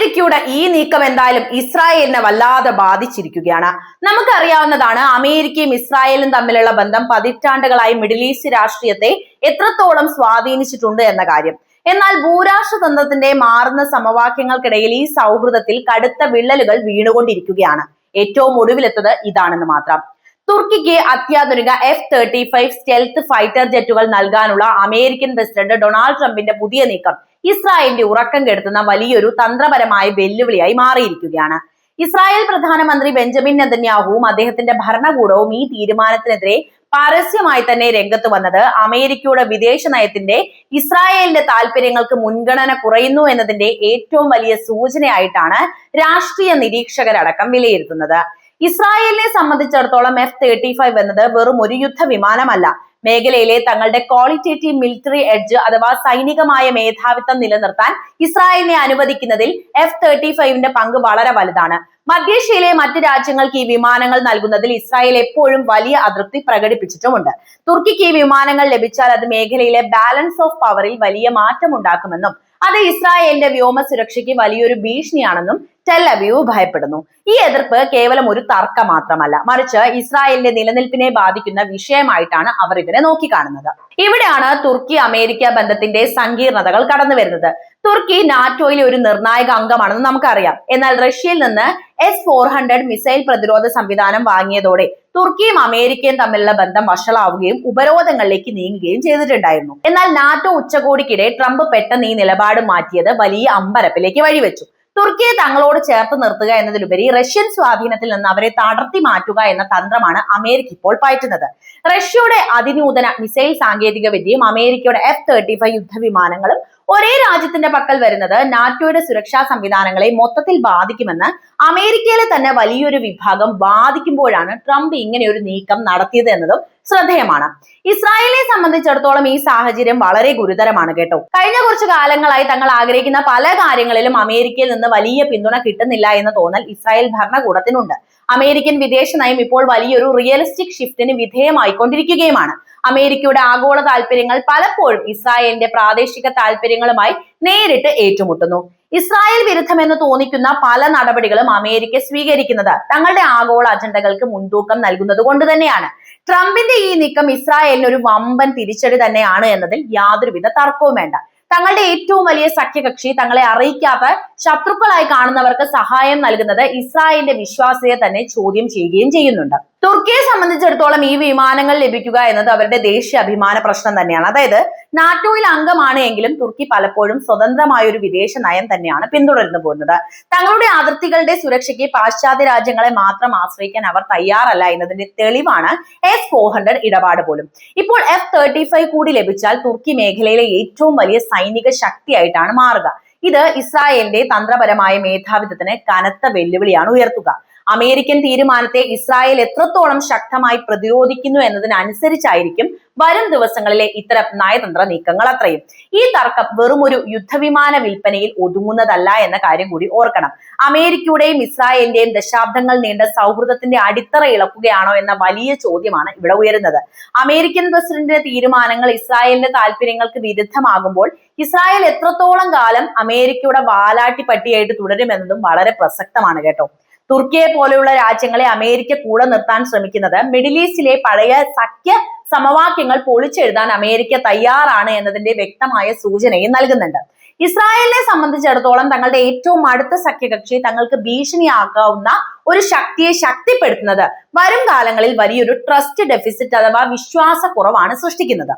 അമേരിക്കയുടെ ഈ നീക്കം എന്തായാലും ഇസ്രായേലിനെ വല്ലാതെ ബാധിച്ചിരിക്കുകയാണ്. നമുക്കറിയാവുന്നതാണ് അമേരിക്കയും ഇസ്രായേലും തമ്മിലുള്ള ബന്ധം പതിറ്റാണ്ടുകളായി മിഡിൽ ഈസ്റ്റ് രാഷ്ട്രീയത്തെ എത്രത്തോളം സ്വാധീനിച്ചിട്ടുണ്ട് എന്ന കാര്യം. എന്നാൽ ഭൂരാഷ്ട്രതന്ത്രത്തിന്റെ മാറുന്ന സമവാക്യങ്ങൾക്കിടയിൽ ഈ സൗഹൃദത്തിൽ കടുത്ത വിള്ളലുകൾ വീണുകൊണ്ടിരിക്കുകയാണ്. ഏറ്റവും ഒടുവിലെത്തത് ഇതാണെന്ന് മാത്രം. തുർക്കിക്ക് അത്യാധുനിക F-35 സ്റ്റെൽത്ത് ഫൈറ്റർ ജെറ്റുകൾ നൽകാനുള്ള അമേരിക്കൻ പ്രസിഡന്റ് ഡൊണാൾഡ് ട്രംപിന്റെ പുതിയ നീക്കം ഇസ്രായേലിന്റെ ഉറക്കം കെടുത്തുന്ന വലിയൊരു തന്ത്രപരമായ വെല്ലുവിളിയായി മാറിയിരിക്കുകയാണ്. ഇസ്രായേൽ പ്രധാനമന്ത്രി ബെഞ്ചമിൻ നെതന്യാഹുവും അദ്ദേഹത്തിന്റെ ഭരണകൂടവും ഈ തീരുമാനത്തിനെതിരെ പരസ്യമായി തന്നെ രംഗത്ത് വന്നത് അമേരിക്കയുടെ വിദേശ നയത്തിന്റെ ഇസ്രായേലിന്റെ താല്പര്യങ്ങൾക്ക് മുൻഗണന കുറയുന്നു എന്നതിന്റെ ഏറ്റവും വലിയ സൂചനയായിട്ടാണ് രാഷ്ട്രീയ നിരീക്ഷകരടക്കം വിലയിരുത്തുന്നത്. ഇസ്രായേലിനെ സംബന്ധിച്ചിടത്തോളം F-35 എന്നത് വെറും ഒരു യുദ്ധവിമാനമല്ല. മേഖലയിലെ തങ്ങളുടെ ക്വാളിറ്റേറ്റീവ് മിലിറ്ററി എഡ്ജ് അഥവാ സൈനികമായ മേധാവിത്വം നിലനിർത്താൻ ഇസ്രായേലിനെ അനുവദിക്കുന്നതിൽ F-35ന്റെ പങ്ക് വളരെ വലുതാണ്. മധ്യേഷ്യയിലെ മറ്റ് രാജ്യങ്ങൾക്ക് ഈ വിമാനങ്ങൾ നൽകുന്നതിൽ ഇസ്രായേൽ എപ്പോഴും വലിയ അതൃപ്തി പ്രകടിപ്പിച്ചിട്ടുമുണ്ട്. തുർക്കിക്ക് ഈ വിമാനങ്ങൾ ലഭിച്ചാൽ അത് മേഖലയിലെ ബാലൻസ് ഓഫ് പവറിൽ വലിയ മാറ്റമുണ്ടാക്കുമെന്നും അത് ഇസ്രായേലിന്റെ വ്യോമ സുരക്ഷയ്ക്ക് വലിയൊരു ഭീഷണിയാണെന്നും ടെൽ അവീവ് ഭയപ്പെടുന്നു. ഈ എതിർപ്പ് കേവലം ഒരു തർക്കം മാത്രമല്ല, മറിച്ച് ഇസ്രായേലിന്റെ നിലനിൽപ്പിനെ ബാധിക്കുന്ന വിഷയമായിട്ടാണ് അവർ ഇതിനെ നോക്കിക്കാണുന്നത്. ഇവിടെയാണ് തുർക്കി അമേരിക്ക ബന്ധത്തിന്റെ സങ്കീർണതകൾ കടന്നു വരുന്നത്. തുർക്കി നാറ്റോയിലെ ഒരു നിർണായക അംഗമാണെന്ന് നമുക്കറിയാം. എന്നാൽ റഷ്യയിൽ നിന്ന് S-400 മിസൈൽ പ്രതിരോധ സംവിധാനം വാങ്ങിയതോടെ തുർക്കിയും അമേരിക്കയും തമ്മിലുള്ള ബന്ധം വഷളാവുകയും ഉപരോധങ്ങളിലേക്ക് നീങ്ങുകയും ചെയ്തിട്ടുണ്ടായിരുന്നു. എന്നാൽ നാറ്റോ ഉച്ചകോടിക്കിടെ ട്രംപ് പെട്ടെന്ന് ഈ നിലപാട് മാറ്റിയത് വലിയ അമ്പരപ്പിലേക്ക് വഴിവെച്ചു. തുർക്കിയെ തങ്ങളോട് ചേർത്ത് നിർത്തുക എന്നതിലുപരി റഷ്യൻ സ്വാധീനത്തിൽ നിന്ന് അവരെ തടർത്തി മാറ്റുക എന്ന തന്ത്രമാണ് അമേരിക്ക ഇപ്പോൾ പയറ്റുന്നത്. റഷ്യയുടെ അതിനൂതന മിസൈൽ സാങ്കേതിക വിദ്യയും അമേരിക്കയുടെ F-35 യുദ്ധവിമാനങ്ങളും ഒരേ രാജ്യത്തിന്റെ പക്കൽ വരുന്നത് നാറ്റോയുടെ സുരക്ഷാ സംവിധാനങ്ങളെ മൊത്തത്തിൽ ബാധിക്കുമെന്ന് അമേരിക്കയിലെ തന്നെ വലിയൊരു വിഭാഗം വാദിക്കുമ്പോഴാണ് ട്രംപ് ഇങ്ങനെ ഒരു നീക്കം നടത്തിയത് എന്നതും ശ്രദ്ധേയമാണ്. ഇസ്രായേലിനെ സംബന്ധിച്ചിടത്തോളം ഈ സാഹചര്യം വളരെ ഗുരുതരമാണ് കേട്ടോ. കഴിഞ്ഞ കുറച്ചു കാലങ്ങളായി തങ്ങൾ ആഗ്രഹിക്കുന്ന പല കാര്യങ്ങളിലും അമേരിക്കയിൽ നിന്ന് വലിയ പിന്തുണ കിട്ടുന്നില്ല എന്ന തോന്നൽ ഇസ്രായേൽ ഭരണകൂടത്തിനുണ്ട്. അമേരിക്കൻ വിദേശ നയം ഇപ്പോൾ വലിയൊരു റിയലിസ്റ്റിക് ഷിഫ്റ്റിന് വിധേയമായിക്കൊണ്ടിരിക്കുകയുമാണ്. അമേരിക്കയുടെ ആഗോള താല്പര്യങ്ങൾ പലപ്പോഴും ഇസ്രായേലിന്റെ പ്രാദേശിക താല്പര്യങ്ങളുമായി നേരിട്ട് ഏറ്റുമുട്ടുന്നു. ഇസ്രായേൽ വിരുദ്ധമെന്ന് തോന്നിക്കുന്ന പല നടപടികളും അമേരിക്ക സ്വീകരിക്കുന്നത് തങ്ങളുടെ ആഗോള അജണ്ടകൾക്ക് മുൻതൂക്കം നൽകുന്നത് കൊണ്ട് തന്നെയാണ്. ട്രംപിന്റെ ഈ നീക്കം ഇസ്രായേലിന് ഒരു വമ്പൻ തിരിച്ചടി തന്നെയാണ് എന്നതിൽ യാതൊരുവിധ തർക്കവും വേണ്ട. തങ്ങളുടെ ഏറ്റവും വലിയ സഖ്യകക്ഷി തങ്ങളെ അറിയിക്കാത്ത ശത്രുക്കളായി കാണുന്നവർക്ക് സഹായം നൽകുന്നത് ഇസ്രായേലിന്റെ വിശ്വാസ്യതയെ തന്നെ ചോദ്യം ചെയ്യുകയും ചെയ്യുന്നുണ്ട്. തുർക്കിയെ സംബന്ധിച്ചിടത്തോളം ഈ വിമാനങ്ങൾ ലഭിക്കുക എന്നത് അവരുടെ ദേശീയ അഭിമാന പ്രശ്നം തന്നെയാണ്. അതായത് നാറ്റോയിൽ അംഗമാണ് എങ്കിലും തുർക്കി പലപ്പോഴും സ്വതന്ത്രമായ ഒരു വിദേശ നയം തന്നെയാണ് പിന്തുടർന്നു പോകുന്നത്. തങ്ങളുടെ അതിർത്തികളുടെ സുരക്ഷയ്ക്ക് പാശ്ചാത്യ രാജ്യങ്ങളെ മാത്രം ആശ്രയിക്കാൻ അവർ തയ്യാറല്ല എന്നതിന്റെ തെളിവാണ് S-400 ഇടപാട് പോലും. ഇപ്പോൾ F-35 കൂടി ലഭിച്ചാൽ തുർക്കി മേഖലയിലെ ഏറ്റവും വലിയ സൈനിക ശക്തിയായിട്ടാണ് മാറുക. ഇത് ഇസ്രായേലിന്റെ തന്ത്രപരമായ മേധാവിത്വത്തിന് കനത്ത വെല്ലുവിളിയാണ് ഉയർത്തുക. അമേരിക്കൻ തീരുമാനത്തെ ഇസ്രായേൽ എത്രത്തോളം ശക്തമായി പ്രതിരോധിക്കുന്നു എന്നതിനനുസരിച്ചായിരിക്കും വരും ദിവസങ്ങളിലെ ഇത്തരം നയതന്ത്ര നീക്കങ്ങൾ അത്രയും. ഈ തർക്കം വെറും ഒരു യുദ്ധവിമാന വിൽപ്പനയിൽ ഒതുങ്ങുന്നതല്ല എന്ന കാര്യം കൂടി ഓർക്കണം. അമേരിക്കയുടെയും ഇസ്രായേലിന്റെയും ദശാബ്ദങ്ങൾ നീണ്ട സൗഹൃദത്തിന്റെ അടിത്തറ ഇളക്കുകയാണോ എന്ന വലിയ ചോദ്യമാണ് ഇവിടെ ഉയരുന്നത്. അമേരിക്കൻ പ്രസിഡന്റിന്റെ തീരുമാനങ്ങൾ ഇസ്രായേലിന്റെ താല്പര്യങ്ങൾക്ക് വിരുദ്ധമാകുമ്പോൾ ഇസ്രായേൽ എത്രത്തോളം കാലം അമേരിക്കയുടെ വാലാട്ടിപ്പട്ടിയായിട്ട് തുടരുമെന്നതും വളരെ പ്രസക്തമാണ് കേട്ടോ. തുർക്കിയെ പോലെയുള്ള രാജ്യങ്ങളെ അമേരിക്ക കൂടെ നിർത്താൻ ശ്രമിക്കുന്നത് മിഡിൽ ഈസ്റ്റിലെ പഴയ സഖ്യ സമവാക്യങ്ങൾ പൊളിച്ചെഴുതാൻ അമേരിക്ക തയ്യാറാണ് എന്നതിന്റെ വ്യക്തമായ സൂചനയും നൽകുന്നുണ്ട്. ഇസ്രായേലിനെ സംബന്ധിച്ചിടത്തോളം തങ്ങളുടെ ഏറ്റവും അടുത്ത സഖ്യകക്ഷി തങ്ങൾക്ക് ഭീഷണിയാക്കാവുന്ന ഒരു ശക്തിയെ ശക്തിപ്പെടുത്തുന്നത് വരും കാലങ്ങളിൽ വലിയൊരു ട്രസ്റ്റ് ഡെഫിസിറ്റ് അഥവാ വിശ്വാസക്കുറവാണ് സൃഷ്ടിക്കുന്നത്.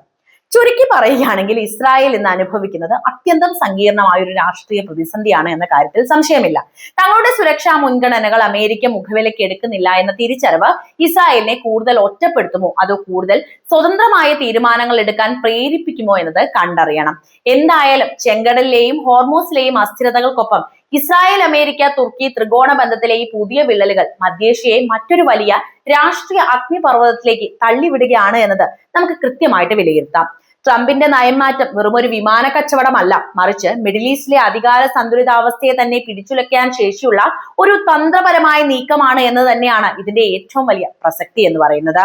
ചുരുക്കി പറയുകയാണെങ്കിൽ ഇസ്രായേൽ ഇന്ന് അനുഭവിക്കുന്നത് അത്യന്തം സങ്കീർണമായ ഒരു രാഷ്ട്രീയ പ്രതിസന്ധിയാണ് എന്ന കാര്യത്തിൽ സംശയമില്ല. തങ്ങളുടെ സുരക്ഷാ മുൻഗണനകൾ അമേരിക്ക മുഖവിലയ്ക്ക് എടുക്കുന്നില്ല എന്ന തിരിച്ചറിവ് ഇസ്രായേലിനെ കൂടുതൽ ഒറ്റപ്പെടുത്തുമോ അതോ കൂടുതൽ സ്വതന്ത്രമായ തീരുമാനങ്ങൾ എടുക്കാൻ പ്രേരിപ്പിക്കുമോ എന്നത് കണ്ടറിയണം. എന്തായാലും ചെങ്കടലിലെയും ഹോർമോസിലെയും അസ്ഥിരതകൾക്കൊപ്പം ഇസ്രായേൽ അമേരിക്ക തുർക്കി ത്രികോണ ബന്ധത്തിലെ ഈ പുതിയ വിള്ളലുകൾ മധ്യേഷ്യയെ മറ്റൊരു വലിയ രാഷ്ട്രീയ അഗ്നിപർവ്വതത്തിലേക്ക് തള്ളിവിടുകയാണ് എന്നത് നമുക്ക് കൃത്യമായിട്ട് വിലയിരുത്താം. ട്രംപിന്റെ നയംമാറ്റം വെറുമൊരു വിമാന കച്ചവടമല്ല, മറിച്ച് മിഡിൽ ഈസ്റ്റിലെ അധികാര സന്തുലിതാവസ്ഥയെ തന്നെ പിടിച്ചുലയ്ക്കാൻ ശേഷിയുള്ള ഒരു തന്ത്രപരമായ നീക്കമാണ് എന്ന് തന്നെയാണ് ഇതിന്റെ ഏറ്റവും വലിയ പ്രസക്തി എന്ന് പറയുന്നത്.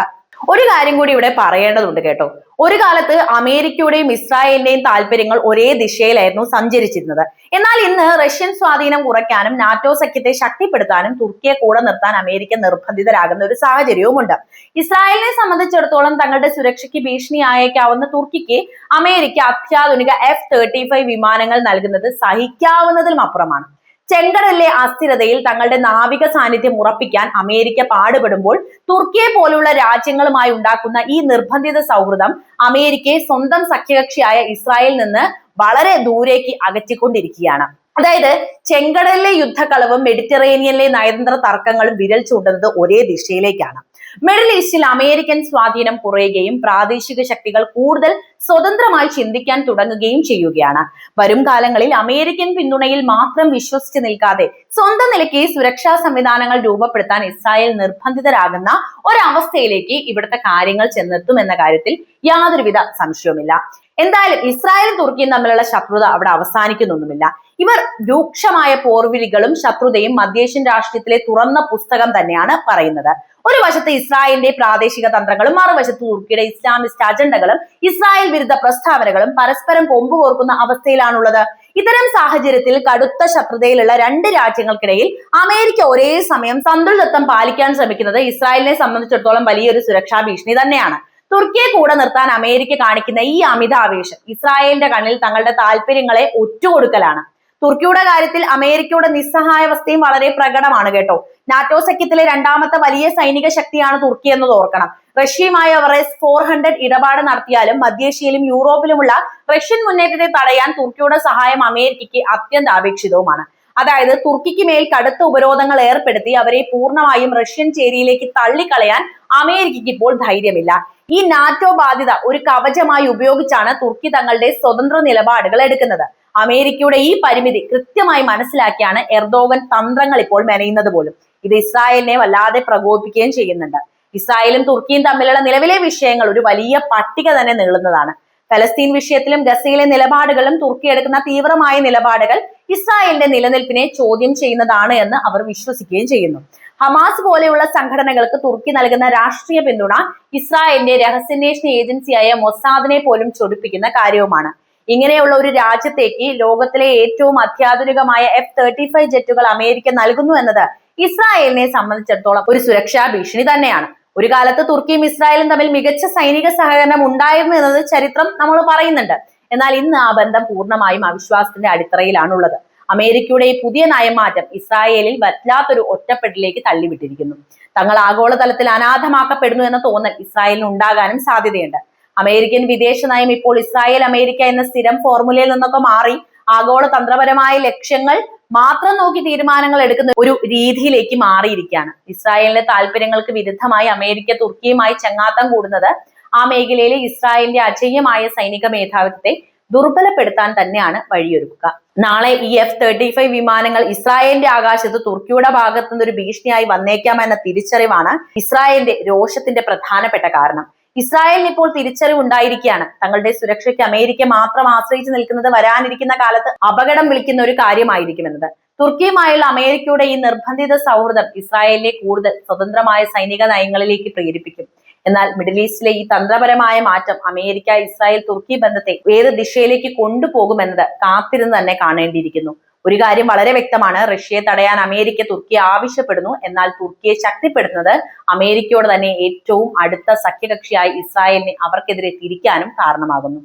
ഒരു കാര്യം കൂടി ഇവിടെ പറയേണ്ടതുണ്ട് കേട്ടോ. ഒരു കാലത്ത് അമേരിക്കയുടെയും ഇസ്രായേലിന്റെയും താല്പര്യങ്ങൾ ഒരേ ദിശയിലായിരുന്നു സഞ്ചരിച്ചിരുന്നത്. എന്നാൽ ഇന്ന് റഷ്യൻ സ്വാധീനം കുറയ്ക്കാനും നാറ്റോ സഖ്യത്തെ ശക്തിപ്പെടുത്താനും തുർക്കിയെ കൂടെ നിർത്താൻ അമേരിക്ക നിർബന്ധിതരാകുന്ന ഒരു സാഹചര്യവുമുണ്ട്. ഇസ്രായേലിനെ സംബന്ധിച്ചിടത്തോളം തങ്ങളുടെ സുരക്ഷയ്ക്ക് ഭീഷണിയായേക്കാവുന്ന തുർക്കിക്ക് അമേരിക്ക അത്യാധുനിക F-35 വിമാനങ്ങൾ നൽകുന്നത് സഹിക്കാവുന്നതിലും അപ്പുറമാണ്. ചെങ്കടലിലെ അസ്ഥിരതയിൽ തങ്ങളുടെ നാവിക സാന്നിധ്യം ഉറപ്പിക്കാൻ അമേരിക്ക പാടുപെടുമ്പോൾ തുർക്കിയെ പോലുള്ള രാജ്യങ്ങളുമായി ഉണ്ടാക്കുന്ന ഈ നിർബന്ധിത സൗഹൃദം അമേരിക്കയെ സ്വന്തം സഖ്യകക്ഷിയായ ഇസ്രായേലിൽ നിന്ന് വളരെ ദൂരേക്ക് അകറ്റിക്കൊണ്ടിരിക്കുകയാണ്. അതായത് ചെങ്കടലിലെ യുദ്ധക്കളവും മെഡിറ്ററേനിയനിലെ നയതന്ത്ര തർക്കങ്ങളും വിരൽ ചൂണ്ടുന്നത് ഒരേ ദിശയിലേക്കാണ്. മിഡിൽ ഈസ്റ്റിൽ അമേരിക്കൻ സ്വാധീനം കുറയുകയും പ്രാദേശിക ശക്തികൾ കൂടുതൽ സ്വതന്ത്രമായി ചിന്തിക്കാൻ തുടങ്ങുകയും ചെയ്യുകയാണ്. വരും കാലങ്ങളിൽ അമേരിക്കൻ പിന്തുണയിൽ മാത്രം വിശ്വസിച്ച് നിൽക്കാതെ സ്വന്തം നിലയ്ക്ക് സുരക്ഷാ സംവിധാനങ്ങൾ രൂപപ്പെടുത്താൻ ഇസ്രായേൽ നിർബന്ധിതരാകുന്ന ഒരവസ്ഥയിലേക്ക് ഇവിടുത്തെ കാര്യങ്ങൾ ചെന്നെത്തും എന്ന കാര്യത്തിൽ യാതൊരുവിധ സംശയവുമില്ല. എന്തായാലും ഇസ്രായേലും തുർക്കിയും തമ്മിലുള്ള ശത്രുത അവിടെ അവസാനിക്കുന്നൊന്നുമില്ല. ഇവർ രൂക്ഷമായ പോർവിളികളും ശത്രുതയും മധ്യേഷ്യൻ രാഷ്ട്രീയത്തിലെ തുറന്ന പുസ്തകം തന്നെയാണ് പറയുന്നത്. ഒരു വശത്ത് ഇസ്രായേലിന്റെ പ്രാദേശിക തന്ത്രങ്ങളും മറുവശത്ത് തുർക്കിയുടെ ഇസ്ലാമിസ്റ്റ് അജണ്ടകളും ഇസ്രായേൽ വിരുദ്ധ പ്രസ്താവനകളും പരസ്പരം കൊമ്പുകോർക്കുന്ന അവസ്ഥയിലാണുള്ളത്. ഇത്തരം സാഹചര്യത്തിൽ കടുത്ത ശത്രുതയിലുള്ള രണ്ട് രാജ്യങ്ങൾക്കിടയിൽ അമേരിക്ക ഒരേ സമയം സന്തുലിതത്വം പാലിക്കാൻ ശ്രമിക്കുന്നത് ഇസ്രായേലിനെ സംബന്ധിച്ചിടത്തോളം വലിയൊരു സുരക്ഷാ ഭീഷണി തന്നെയാണ്. തുർക്കിയെ കൂടെ നിർത്താൻ അമേരിക്ക കാണിക്കുന്ന ഈ അമിതാവേശം ഇസ്രായേലിന്റെ കണ്ണിൽ തങ്ങളുടെ താല്പര്യങ്ങളെ ഒറ്റുകൊടുക്കലാണ്. തുർക്കിയുടെ കാര്യത്തിൽ അമേരിക്കയുടെ നിസ്സഹായാവസ്ഥയും വളരെ പ്രകടമാണ് കേട്ടോ. നാറ്റോ സഖ്യത്തിലെ രണ്ടാമത്തെ വലിയ സൈനിക ശക്തിയാണ് തുർക്കി എന്നത് ഓർക്കണം. റഷ്യയുമായി അവർ S-400 ഇടപാട് നടത്തിയാലും മധ്യേഷ്യയിലും യൂറോപ്പിലുമുള്ള റഷ്യൻ മുന്നേറ്റത്തെ തടയാൻ തുർക്കിയുടെ സഹായം അമേരിക്കയ്ക്ക് അത്യന്താപേക്ഷിതവുമാണ്. അതായത് തുർക്കിക്ക് മേൽ കടുത്ത ഉപരോധങ്ങൾ ഏർപ്പെടുത്തി അവരെ പൂർണ്ണമായും റഷ്യൻ ചേരിയിലേക്ക് തള്ളിക്കളയാൻ അമേരിക്കയ്ക്ക് ഇപ്പോൾ ധൈര്യമില്ല. ഈ നാറ്റോ ബാധ്യത ഒരു കവചമായി ഉപയോഗിച്ചാണ് തുർക്കി തങ്ങളുടെ സ്വതന്ത്ര നിലപാടുകൾ എടുക്കുന്നത്. അമേരിക്കയുടെ ഈ പരിമിതി കൃത്യമായി മനസ്സിലാക്കിയാണ് എർദോഗൻ തന്ത്രങ്ങൾ ഇപ്പോൾ മെനയുന്നത് പോലും. ഇത് ഇസ്രായേലിനെ വല്ലാതെ പ്രകോപിപ്പിക്കുകയും ചെയ്യുന്നുണ്ട്. ഇസ്രായേലും തുർക്കിയും തമ്മിലുള്ള നിലവിലെ വിഷയങ്ങൾ ഒരു വലിയ പട്ടിക തന്നെ നീളുന്നതാണ്. ഫലസ്തീൻ വിഷയത്തിലും ഗസയിലെ നിലപാടുകളും തുർക്കി എടുക്കുന്ന തീവ്രമായ നിലപാടുകൾ ഇസ്രായേലിന്റെ നിലനിൽപ്പിനെ ചോദ്യം ചെയ്യുന്നതാണ് എന്ന് അവർ വിശ്വസിക്കുകയും ചെയ്യുന്നു. ഹമാസ് പോലെയുള്ള സംഘടനകൾക്ക് തുർക്കി നൽകുന്ന രാഷ്ട്രീയ പിന്തുണ ഇസ്രായേലിന്റെ രഹസ്യാന്വേഷണ ഏജൻസിയായ മൊസാദിനെ പോലും ചൊടിപ്പിക്കുന്ന കാര്യവുമാണ്. ഇങ്ങനെയുള്ള ഒരു രാജ്യത്തേക്ക് ലോകത്തിലെ ഏറ്റവും അത്യാധുനികമായ F-35 ജെറ്റുകൾ അമേരിക്ക നൽകുന്നു എന്നത് ഇസ്രായേലിനെ സംബന്ധിച്ചിടത്തോളം ഒരു സുരക്ഷാ ഭീഷണി തന്നെയാണ്. ഒരു കാലത്ത് തുർക്കിയും ഇസ്രായേലും തമ്മിൽ മികച്ച സൈനിക സഹകരണം ഉണ്ടായിരുന്നു എന്നത് ചരിത്രം നമ്മൾ പറയുന്നുണ്ട്. എന്നാൽ ഇന്ന് ആ ബന്ധം പൂർണ്ണമായും അവിശ്വാസത്തിന്റെ അടിത്തറയിലാണുള്ളത്. അമേരിക്കയുടെ ഈ പുതിയ നയമാറ്റം ഇസ്രായേലിൽ വല്ലാത്തൊരു ഒറ്റപ്പെടലിലേക്ക് തള്ളിവിട്ടിരിക്കുന്നു. തങ്ങൾ ആഗോളതലത്തിൽ അനാഥമാക്കപ്പെടുന്നു എന്ന തോന്നൽ ഇസ്രായേലിന് ഉണ്ടാകാനും സാധ്യതയുണ്ട്. അമേരിക്കൻ വിദേശ നയം ഇപ്പോൾ ഇസ്രായേൽ അമേരിക്ക എന്ന സ്ഥിരം ഫോർമുലയിൽ നിന്നൊക്കെ മാറി ആഗോള തന്ത്രപരമായ ലക്ഷ്യങ്ങൾ മാത്രം നോക്കി തീരുമാനങ്ങൾ എടുക്കുന്ന ഒരു രീതിയിലേക്ക് മാറിയിരിക്കുകയാണ്. ഇസ്രായേലിന്റെ താല്പര്യങ്ങൾക്ക് വിരുദ്ധമായി അമേരിക്ക തുർക്കിയുമായി ചങ്ങാത്തം കൂടുന്നത് ആ മേഖലയിലെ ഇസ്രായേലിന്റെ അജയ്യമായ സൈനിക മേധാവിത്വത്തെ ദുർബലപ്പെടുത്താൻ തന്നെയാണ് വഴിയൊരുക്കുക. നാളെ ഈ F-35 വിമാനങ്ങൾ ഇസ്രായേലിന്റെ ആകാശത്ത് തുർക്കിയുടെ ഭാഗത്തു നിന്ന് ഒരു ഭീഷണിയായി വന്നേക്കാമെന്ന തിരിച്ചറിവാണ് ഇസ്രായേലിന്റെ രോഷത്തിന്റെ പ്രധാനപ്പെട്ട കാരണം. ഇസ്രായേലിന് ഇപ്പോൾ തിരിച്ചറിവുണ്ടായിരിക്കുകയാണ്. തങ്ങളുടെ സുരക്ഷയ്ക്ക് അമേരിക്ക മാത്രം ആശ്രയിച്ചു നിൽക്കുന്നത് വരാനിരിക്കുന്ന കാലത്ത് അപകടം വിളിക്കുന്ന ഒരു കാര്യമായിരിക്കുമെന്നത്. തുർക്കിയുമായുള്ള അമേരിക്കയുടെ ഈ നിർബന്ധിത സൗഹൃദം ഇസ്രായേലിനെ കൂടുതൽ സ്വതന്ത്രമായ സൈനിക നയങ്ങളിലേക്ക് പ്രേരിപ്പിക്കും. എന്നാൽ മിഡിൽ ഈസ്റ്റിലെ ഈ തന്ത്രപരമായ മാറ്റം അമേരിക്ക ഇസ്രായേൽ തുർക്കി ബന്ധത്തെ ഏത് ദിശയിലേക്ക് കൊണ്ടുപോകുമെന്നത് കാത്തിരുന്ന് തന്നെ കാണേണ്ടിയിരിക്കുന്നു. ഒരു കാര്യം വളരെ വ്യക്തമാണ്, റഷ്യയെ തടയാൻ അമേരിക്ക തുർക്കിയെ ആവശ്യപ്പെടുന്നു. എന്നാൽ തുർക്കിയെ ശക്തിപ്പെടുത്തുന്നത് അമേരിക്കയോട് തന്നെ ഏറ്റവും അടുത്ത സഖ്യകക്ഷിയായി ഇസ്രായേലിനെ അവർക്കെതിരെ തിരിക്കാനും കാരണമാകുന്നു.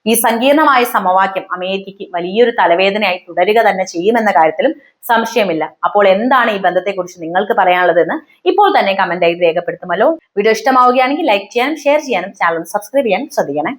ഈ സങ്കീർണമായ സമവാക്യം അമേരിക്കയ്ക്ക് വലിയൊരു തലവേദനയായി തുടരുക തന്നെ ചെയ്യുമെന്ന കാര്യത്തിലും സംശയമില്ല. അപ്പോൾ എന്താണ് ഈ ബന്ധത്തെക്കുറിച്ച് നിങ്ങൾക്ക് പറയാനുള്ളതെന്ന് ഇപ്പോൾ തന്നെ കമന്റായി രേഖപ്പെടുത്തുമല്ലോ. വീഡിയോ ഇഷ്ടമാവുകയാണെങ്കിൽ ലൈക്ക് ചെയ്യാനും ഷെയർ ചെയ്യാനും ചാനൽ സബ്സ്ക്രൈബ് ചെയ്യാനും ശ്രദ്ധിക്കണേ.